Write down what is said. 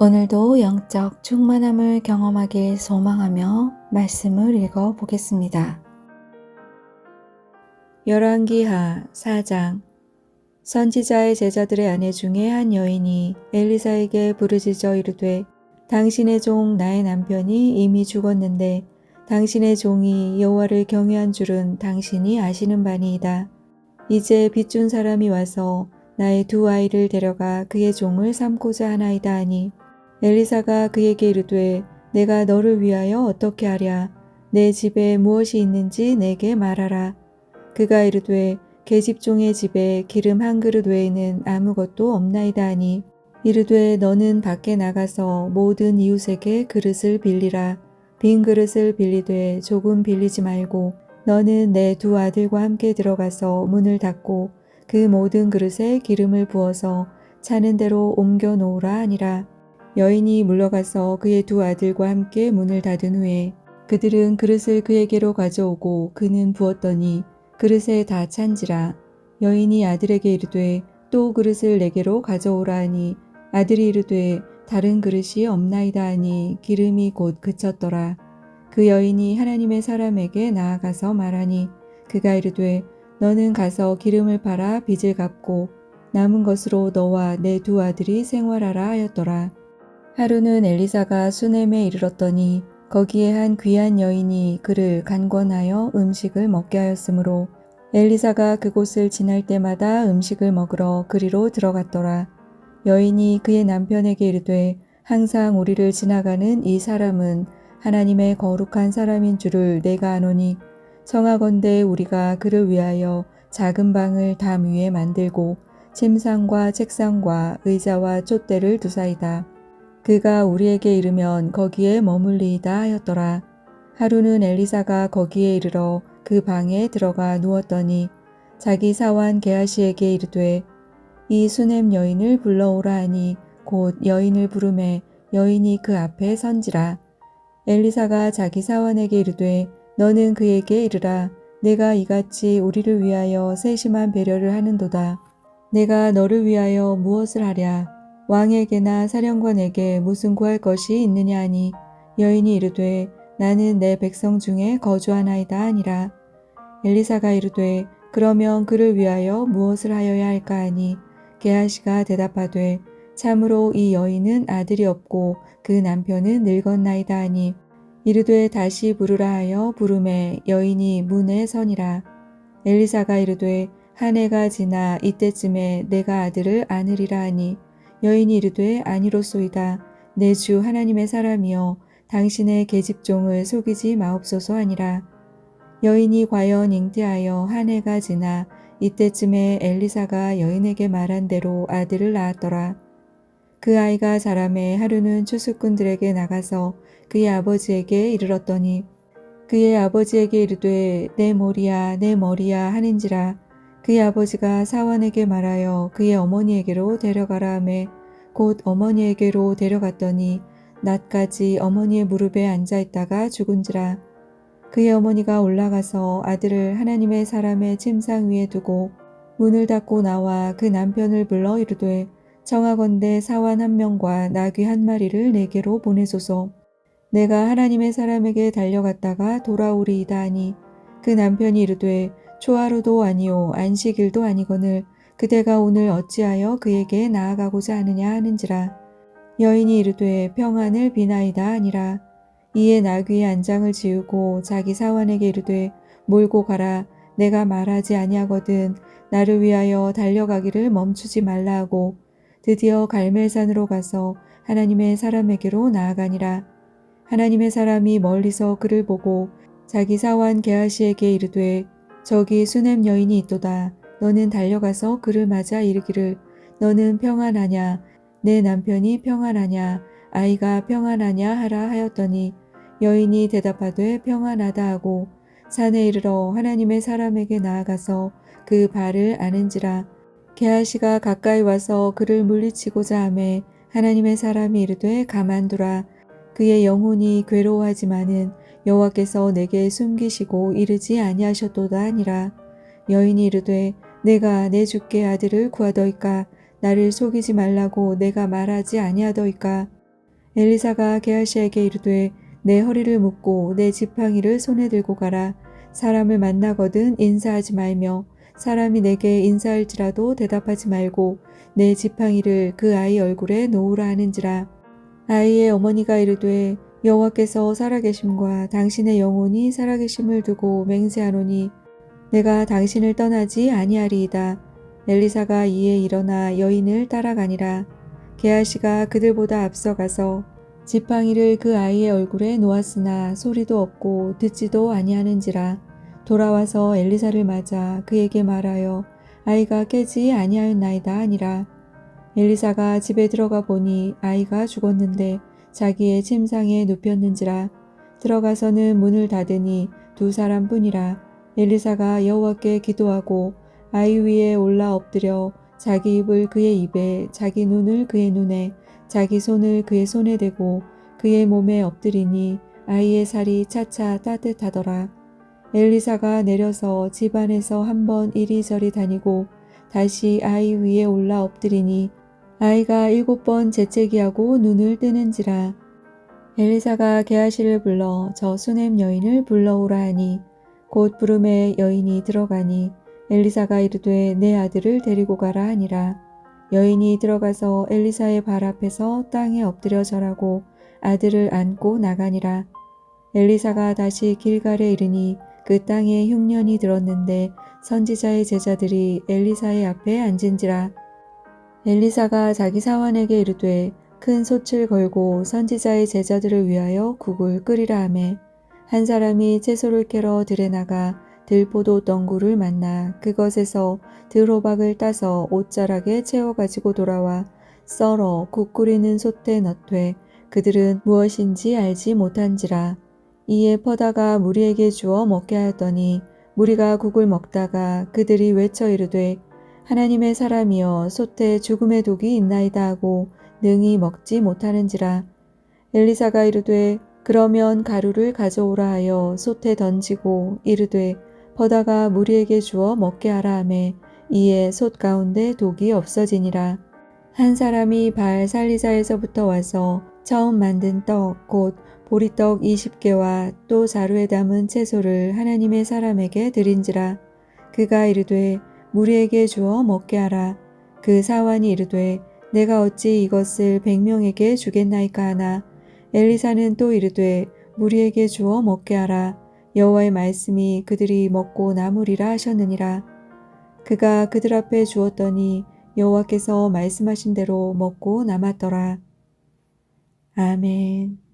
오늘도 영적 충만함을 경험하길 소망하며 말씀을 읽어 보겠습니다. 열왕기하 4장. 선지자의 제자들의 아내 중에 한 여인이 엘리사에게 부르짖어 이르되, 당신의 종 나의 남편이 이미 죽었는데 당신의 종이 여호와를 경외한 줄은 당신이 아시는 바니이다. 이제 빚준 사람이 와서 나의 두 아이를 데려가 그의 종을 삼고자 하나이다 하니, 엘리사가 그에게 이르되, 내가 너를 위하여 어떻게 하랴? 내 집에 무엇이 있는지 내게 말하라. 그가 이르되, 계집종의 집에 기름 한 그릇 외에는 아무것도 없나이다 하니, 이르되 너는 밖에 나가서 모든 이웃에게 그릇을 빌리라. 빈 그릇을 빌리되 조금 빌리지 말고 너는 내 두 아들과 함께 들어가서 문을 닫고 그 모든 그릇에 기름을 부어서 차는 대로 옮겨 놓으라 하니라. 여인이 물러가서 그의 두 아들과 함께 문을 닫은 후에 그들은 그릇을 그에게로 가져오고 그는 부었더니 그릇에 다 찬지라. 여인이 아들에게 이르되 또 그릇을 내게로 가져오라 하니, 아들이 이르되 다른 그릇이 없나이다 하니 기름이 곧 그쳤더라. 그 여인이 하나님의 사람에게 나아가서 말하니, 그가 이르되 너는 가서 기름을 팔아 빚을 갚고 남은 것으로 너와 내 두 아들이 생활하라 하였더라. 하루는 엘리사가 수넴에 이르렀더니 거기에 한 귀한 여인이 그를 간권하여 음식을 먹게 하였으므로 엘리사가 그곳을 지날 때마다 음식을 먹으러 그리로 들어갔더라. 여인이 그의 남편에게 이르되, 항상 우리를 지나가는 이 사람은 하나님의 거룩한 사람인 줄을 내가 아노니, 청하건대 우리가 그를 위하여 작은 방을 담 위에 만들고 침상과 책상과 의자와 촛대를 두사이다. 그가 우리에게 이르면 거기에 머물리이다 하였더라. 하루는 엘리사가 거기에 이르러 그 방에 들어가 누웠더니 자기 사환 게하시에게 이르되, 이 수넴 여인을 불러오라 하니 곧 여인을 부르매 여인이 그 앞에 선지라. 엘리사가 자기 사환에게 이르되, 너는 그에게 이르라. 내가 이같이 우리를 위하여 세심한 배려를 하는도다. 내가 너를 위하여 무엇을 하랴? 왕에게나 사령관에게 무슨 구할 것이 있느냐 하니, 여인이 이르되 나는 내 백성 중에 거주하나이다 하니라. 엘리사가 이르되 그러면 그를 위하여 무엇을 하여야 할까 하니, 게하시가 대답하되 참으로 이 여인은 아들이 없고 그 남편은 늙었나이다 하니, 이르되 다시 부르라 하여 부르매 여인이 문에 서니라. 엘리사가 이르되 한 해가 지나 이때쯤에 내가 아들을 안으리라 하니, 여인이 이르되 아니로소이다. 내 주 하나님의 사람이여, 당신의 계집종을 속이지 마옵소서 하니라. 여인이 과연 잉태하여 한 해가 지나 이때쯤에 엘리사가 여인에게 말한 대로 아들을 낳았더라. 그 아이가 자라매 하루는 추수꾼들에게 나가서 그의 아버지에게 이르렀더니, 그의 아버지에게 이르되 내 머리야 내 머리야 하는지라. 그의 아버지가 사환에게 말하여 그의 어머니에게로 데려가라 하매 곧 어머니에게로 데려갔더니 낮까지 어머니의 무릎에 앉아있다가 죽은지라. 그의 어머니가 올라가서 아들을 하나님의 사람의 침상 위에 두고 문을 닫고 나와 그 남편을 불러 이르되, 청하건대 사환 한 명과 나귀 한 마리를 내게로 보내소서. 내가 하나님의 사람에게 달려갔다가 돌아오리이다 하니, 그 남편이 이르되 초하루도 아니요 안식일도 아니거늘 그대가 오늘 어찌하여 그에게 나아가고자 하느냐 하는지라. 여인이 이르되 평안을 비나이다 하니라. 이에 나귀의 안장을 지우고 자기 사환에게 이르되 몰고 가라. 내가 말하지 아니하거든 나를 위하여 달려가기를 멈추지 말라 하고 드디어 갈멜산으로 가서 하나님의 사람에게로 나아가니라. 하나님의 사람이 멀리서 그를 보고 자기 사환 게하시에게 이르되 저기 수넴 여인이 있도다. 너는 달려가서 그를 맞아 이르기를, 너는 평안하냐? 내 남편이 평안하냐? 아이가 평안하냐? 하라 하였더니, 여인이 대답하되 평안하다 하고 산에 이르러 하나님의 사람에게 나아가서 그 발을 아는지라. 게하시가 가까이 와서 그를 물리치고자 하매 하나님의 사람이 이르되 가만두라. 그의 영혼이 괴로워하지만은 여호와께서 내게 숨기시고 이르지 아니하셨도다 하니라. 여인이 이르되 내가 내 주께 아들을 구하더이까? 나를 속이지 말라고 내가 말하지 아니하더이까? 엘리사가 게하시에게 이르되 내 허리를 묶고 내 지팡이를 손에 들고 가라. 사람을 만나거든 인사하지 말며 사람이 내게 인사할지라도 대답하지 말고 내 지팡이를 그 아이 얼굴에 놓으라 하는지라. 아이의 어머니가 이르되 여호와께서 살아계심과 당신의 영혼이 살아계심을 두고 맹세하노니 내가 당신을 떠나지 아니하리이다. 엘리사가 이에 일어나 여인을 따라가니라. 게하시가 그들보다 앞서가서 지팡이를 그 아이의 얼굴에 놓았으나 소리도 없고 듣지도 아니하는지라. 돌아와서 엘리사를 맞아 그에게 말하여 아이가 깨지 아니하였나이다 하니라. 엘리사가 집에 들어가 보니 아이가 죽었는데 자기의 침상에 눕혔는지라. 들어가서는 문을 닫으니 두 사람뿐이라. 엘리사가 여호와께 기도하고 아이 위에 올라 엎드려 자기 입을 그의 입에 자기 눈을 그의 눈에 자기 손을 그의 손에 대고 그의 몸에 엎드리니 아이의 살이 차차 따뜻하더라. 엘리사가 내려서 집 안에서 한번 이리저리 다니고 다시 아이 위에 올라 엎드리니 아이가 7번 재채기하고 눈을 뜨는지라. 엘리사가 게하시를 불러 저 수넴 여인을 불러오라 하니 곧 부름에 여인이 들어가니 엘리사가 이르되 내 아들을 데리고 가라 하니라. 여인이 들어가서 엘리사의 발 앞에서 땅에 엎드려 절하고 아들을 안고 나가니라. 엘리사가 다시 길갈에 이르니 그 땅에 흉년이 들었는데 선지자의 제자들이 엘리사의 앞에 앉은지라. 엘리사가 자기 사환에게 이르되 큰 솥을 걸고 선지자의 제자들을 위하여 국을 끓이라 하매 한 사람이 채소를 캐러 들에 나가 들포도 덩굴을 만나 그것에서 들호박을 따서 옷자락에 채워 가지고 돌아와 썰어 국 끓이는 솥에 넣되 그들은 무엇인지 알지 못한지라. 이에 퍼다가 무리에게 주어 먹게 하였더니 무리가 국을 먹다가 그들이 외쳐 이르되 하나님의 사람이여 솥에 죽음의 독이 있나이다 하고 능히 먹지 못하는지라. 엘리사가 이르되 그러면 가루를 가져오라 하여 솥에 던지고 이르되 퍼다가 무리에게 주어 먹게 하라 하매 이에 솥 가운데 독이 없어지니라. 한 사람이 바알 살리자에서부터 와서 처음 만든 떡 곧 보리떡 20개와 또 자루에 담은 채소를 하나님의 사람에게 드린지라. 그가 이르되 무리에게 주어 먹게 하라. 그 사환이 이르되 내가 어찌 이것을 100명에게 주겠나이까 하나. 엘리사는 또 이르되 무리에게 주어 먹게 하라. 여호와의 말씀이 그들이 먹고 남으리라 하셨느니라. 그가 그들 앞에 주었더니 여호와께서 말씀하신 대로 먹고 남았더라. 아멘.